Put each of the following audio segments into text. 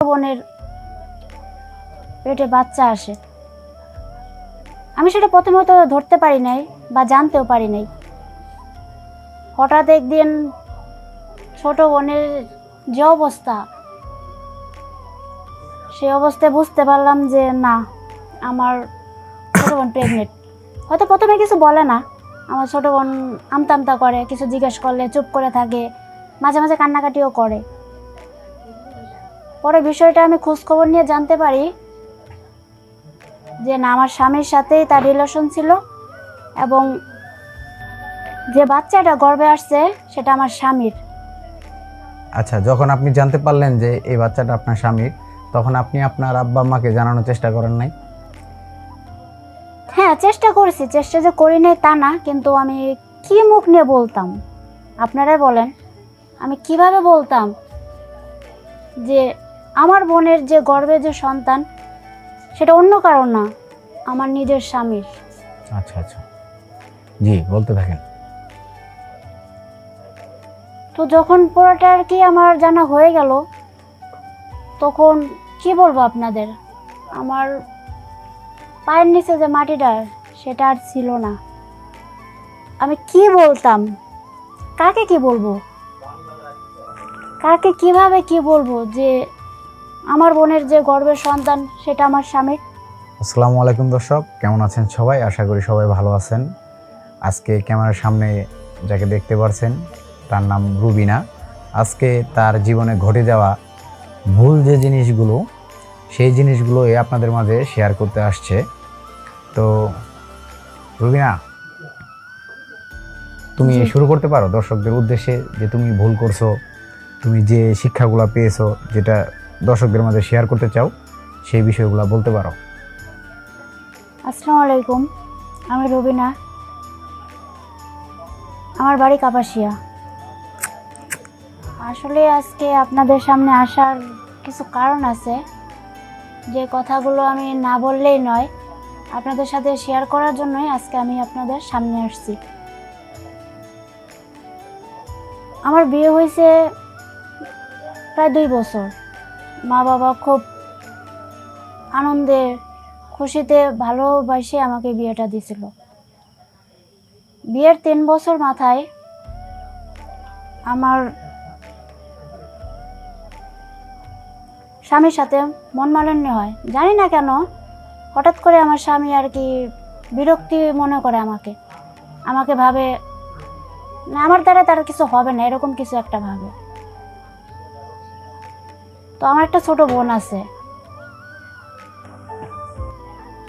বোনের পেটে বাচ্চা আসে। আমি সেটা প্রথমত ধরতে পারি নাই বা জানতেও পারি নাই। হঠাৎ একদিন ছোট বোনের যে অবস্থা, সেই অবস্থায় বুঝতে পারলাম যে না, আমার ছোট বোন প্রেগনেন্ট। হয়তো প্রথমে কিছু বলে না, আমার ছোট বোন আমতা আমতা করে, কিছু জিজ্ঞেস করলে চুপ করে থাকে, মাঝে মাঝে কান্নাকাটিও করে। পরে বিষয়টা আমি খোঁজখবর নিয়ে জানতে পারি যে না, আমার স্বামীর সাথেই তার রিলেশন ছিল এবং যে বাচ্চাটা গর্ভে আসছে সেটা আমার স্বামীর। আচ্ছা, যখন আপনি জানতে পারলেন যে এই বাচ্চাটা আপনার স্বামীর, তখন আপনি আপনার আব্বা আম্মাকে জানানোর চেষ্টা করেন নাই? হ্যাঁ, চেষ্টা করেছি, চেষ্টা যে করি নাই তা না, কিন্তু আমি কি মুখ নিয়ে বলতাম আপনারাই বলেন। আমি কিভাবে বলতাম যে আমার বোনের যে গর্ভে যে সন্তান সেটা অন্য কারণ না, আমার নিজের স্বামীর। আচ্ছা আচ্ছা, জি বলতে থাকেন। তো যখন পুরোটা আর কি আমার জানা হয়ে গেল, তখন কি বলবো আপনাদের, আমার পায়ের নিচে যে মাটিটা সেটা আর ছিল না। আমি কি বলতাম, কাকে কি বলবো, কাকে কিভাবে কি বলবো যে আমার বোনের যে গর্ভের সন্তান সেটা আমার স্বামীর। আসসালামু আলাইকুম দর্শক, কেমন আছেন সবাই? আশা করি সবাই ভালো আছেন। আজকে ক্যামেরার সামনে যাকে দেখতে পাচ্ছেন তার নাম রুবিনা। আজকে তার জীবনে ঘটে যাওয়া ভুল যে জিনিসগুলো, সেই জিনিসগুলোই আপনাদের মাঝে শেয়ার করতে আসছে। তো রুবিনা, তুমি জি। শুরু করতে পারো দর্শকদের উদ্দেশ্যে যে তুমি ভুল করছো, তুমি যে শিক্ষাগুলো পেয়েছো, যেটা দর্শকদের মাঝে শেয়ার করতে চাও, সেই বিষয়গুলো বলতে পারো। আসসালামু আলাইকুম, আমি রুবিনা, আমার বাড়ি কাপাসিয়া। আসলে আজকে আপনাদের সামনে আসার কিছু কারণ আছে, যে কথাগুলো আমি না বললেই নয়, আপনাদের সাথে শেয়ার করার জন্যই আজকে আমি আপনাদের সামনে আসছি। আমার বিয়ে হয়েছে প্রায় 2 বছর। মা বাবা খুব আনন্দে খুশিতে ভালোবাসে আমাকে বিয়েটা দিছিল। বিয়ের 3 বছর মাথায় আমার স্বামীর সাথে মনমালিন্য হয়। জানি না কেন, হঠাৎ করে আমার স্বামী আর কি বিরক্তি মনে করে আমাকে, আমাকে ভাবে না আমার দ্বারা তার কিছু হবে না, এরকম কিছু একটা ভাবে। তো আমার একটা ছোট বোন আছে,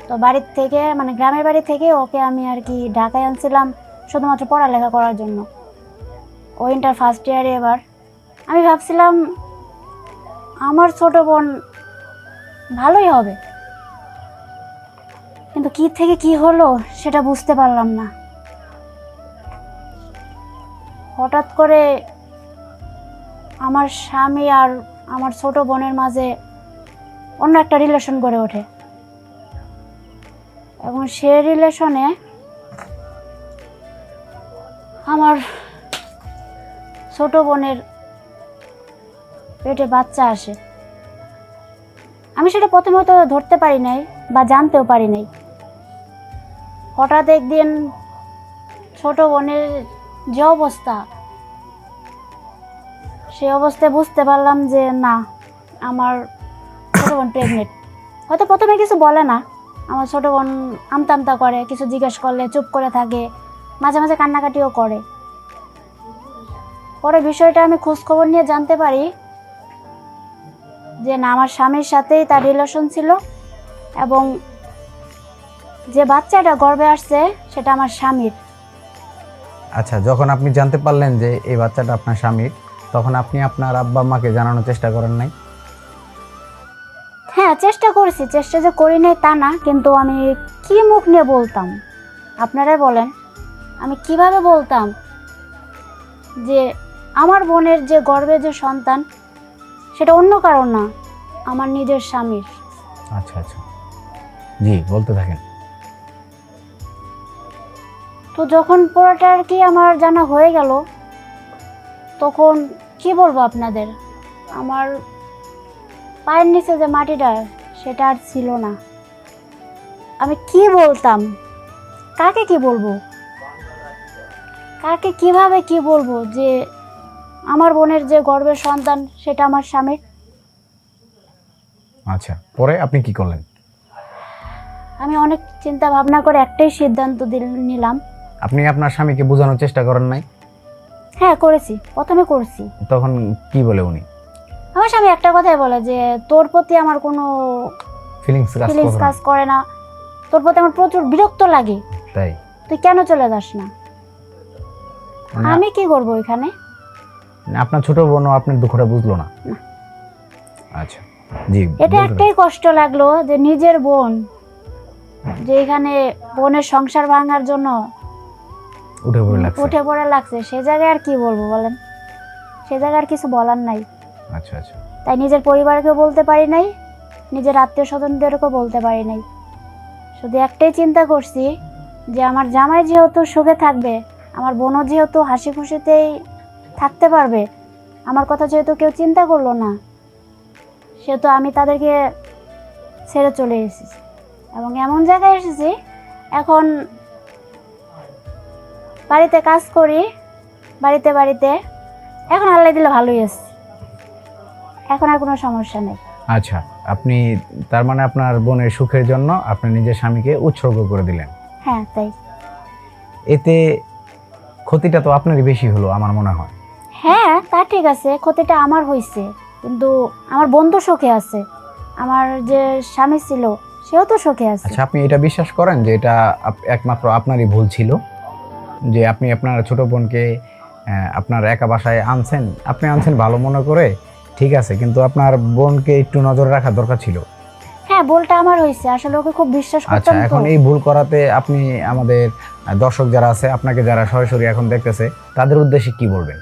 তো বাড়ির থেকে মানে গ্রামের বাড়ি থেকে ওকে আমি আর কি ঢাকায় আনছিলাম শুধুমাত্র পড়ালেখা করার জন্য। ও ইন্টার ফার্স্ট ইয়ারে এবার। আমি ভাবছিলাম আমার ছোট বোন ভালোই হবে, কিন্তু কি থেকে কি হলো সেটা বুঝতে পারলাম না। হঠাৎ করে আমার স্বামী আর আমার ছোট বোনের মাঝে অন্য একটা রিলেশন গড়ে ওঠে এবং সে রিলেশনে আমার ছোট বোনের পেটে বাচ্চা আসে। আমি সেটা প্রথমত ধরতে পারি নাই বা জানতেও পারি নাই। হঠাৎ একদিন ছোট বোনের যে অবস্থা, সেই অবস্থায় বুঝতে পারলাম যে না, আমার ছোট বোন প্রেগনেন্ট। হয়তো প্রথমে কিছু বলে না, আমার ছোট বোন আমতা আমতা করে, কিছু জিজ্ঞেস করলে চুপ করে থাকে, মাঝে মাঝে কান্নাকাটিও করে। পরে বিষয়টা আমি খোঁজখবর নিয়ে জানতে পারি যে না, আমার স্বামীর সাথেই তার রিলেশন ছিল এবং যে বাচ্চাটা গর্ভে আসছে সেটা আমার স্বামীর। আচ্ছা, যখন আপনি জানতে পারলেন যে এই বাচ্চাটা আপনার স্বামীর, তখন আপনি আপনার আব্বা আম্মাকে জানানোর চেষ্টা করেন নাই? হ্যাঁ, চেষ্টা করেছি, চেষ্টা যে করি নাই তা না, কিন্তু আমি কি মুখ নিয়ে বলতাম আপনারাই বলেন। আমি কিভাবে বলতাম যে আমার বোনের যে গর্ভে যে সন্তান সেটা অন্য কারণ না, আমার নিজের স্বামীর। আচ্ছা আচ্ছা, জি বলতে থাকেন। তো যখন পুরোটা আর কি আমার জানা হয়ে গেল, তখন কি বলবো আপনাদের, আমার পায়ের নিচে যে মাটিটা সেটা আর ছিল না। আমি কি বলতাম, কাকে কি বলবো, কাকে কিভাবে কি বলবো যে আমার বোনের যে গর্ভের সন্তান সেটা আমার স্বামীর। আচ্ছা, পরে আপনি কি করলেন? আমি অনেক চিন্তা ভাবনা করে একটাই সিদ্ধান্ত নিলাম। আপনি আপনার স্বামীকে বোঝানোর চেষ্টা করেন নাই? হ্যাঁ করেছি, প্রথমে করছি। তখন কি বলে উনি? আমার স্বামী একটা কথাই বলে যে তোর প্রতি আমার কোনো ফিলিংস ফিলিংস কাজ করে না, তোর প্রতি আমার প্রচুর বিরক্ত লাগে, তাই? তুই কেন চলে যাস না? মানে আমি কি করবো এখানে? আপনার ছোট বোনও আপনার দুঃখটা বুঝলো না? না। আচ্ছা, জি। এটা একটাই কষ্ট লাগলো যে নিজের বোন যে এখানে বোনের সংসার ভাঙার জন্য উঠে পড়ে লাগছে, সে জায়গায় আর কি বলবো বলেন? সে জায়গায় আর কিছু বলার নাই। আচ্ছা আচ্ছা। তাই নিজের পরিবারকেও বলতে পারি নাই, নিজের আত্মীয় স্বজনদেরকেও বলতে পারি নাই। শুধু একটাই চিন্তা করছি যে আমার জামাই যেহেতু সুখে থাকবে, আমার বোনও যেহেতু হাসি খুশিতেই থাকতে পারবে, আমার কথা যেহেতু কেউ চিন্তা করলো না, সেহেতু আমি তাদেরকে ছেড়ে চলে এসেছি এবং এমন জায়গায় এসেছি এখন বাড়িতে কাজ করি, বাড়িতে এখন আল্লাহ দিলে ভালোই আছে, এখন আর কোনো সমস্যা নেই। আচ্ছা, আপনি তার মানে আপনার বোনের সুখের জন্য আপনি নিজের স্বামীকে উৎসর্গ করে দিলেন। হ্যাঁ তাই। এতে ক্ষতিটা তো আপনারই বেশি হলো আমার মনে হয়। হ্যাঁ তা ঠিক আছে, ক্ষতিটা আমার হয়েছে, কিন্তু আমার বোন তো সুখে আছে, আমার যে স্বামী ছিল সেও তো সুখে আছে। আচ্ছা, আপনি এটা বিশ্বাস করেন যে এটা একমাত্র আপনারই ভুল ছিল, যে আপনি আপনার ছোট বোনকে আপনার একা বাসায় আনছেন? আপনি আনছেন ভালো মনে করে, ঠিক আছে, কিন্তু আপনার বোনকে একটু নজর রাখা দরকার ছিল। হ্যাঁ ভুলটা আমার হয়েছে, আসলে ওকে খুব বিশ্বাস আচ্ছা, করতাম। এখন এই ভুল করাতে আপনি আমাদের দর্শক যারা আছে, আপনাকে যারা সরাসরি এখন দেখতেছে, তাদের উদ্দেশ্যে কি বলবেন?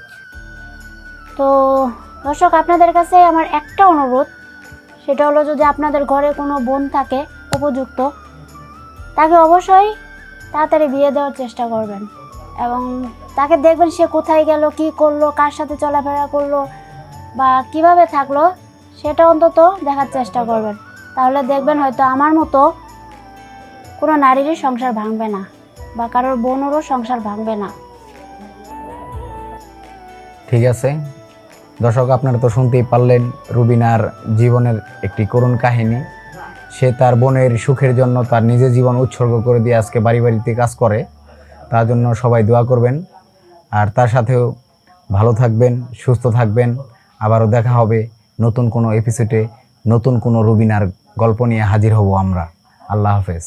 তো দর্শক, আপনাদের কাছে আমার একটা অনুরোধ, সেটা হলো যদি আপনাদের ঘরে কোনো বোন থাকে উপযুক্ত, তাকে অবশ্যই তাড়াতাড়ি বিয়ে দেওয়ার চেষ্টা করবেন এবং তাকে দেখবেন সে কোথায় গেল, কি করলো, কার সাথে চলাফেরা করলো বা কিভাবে থাকলো, সেটা অন্তত দেখার চেষ্টা করবেন। তাহলে দেখবেন হয়তো আমার মতো কোনো নারীরই সংসার ভাঙবে না বা কারোর বোনেরও সংসার ভাঙবে না। ঠিক আছে দর্শক, আপনারা তো শুনতেই পারলেন রুবিনার জীবনের একটি করুণ কাহিনী। সে তার বোনের সুখের জন্য তার নিজের জীবন উৎসর্গ করে দিয়ে আজকে বাড়িতে কাজ করে। তার জন্য সবাই দোয়া করবেন, আর তার সাথেও ভালো থাকবেন, সুস্থ থাকবেন। আবারও দেখা হবে নতুন কোনো এপিসোডে, নতুন কোনো রুবিনার গল্প নিয়ে হাজির হব আমরা। আল্লাহ হাফেজ।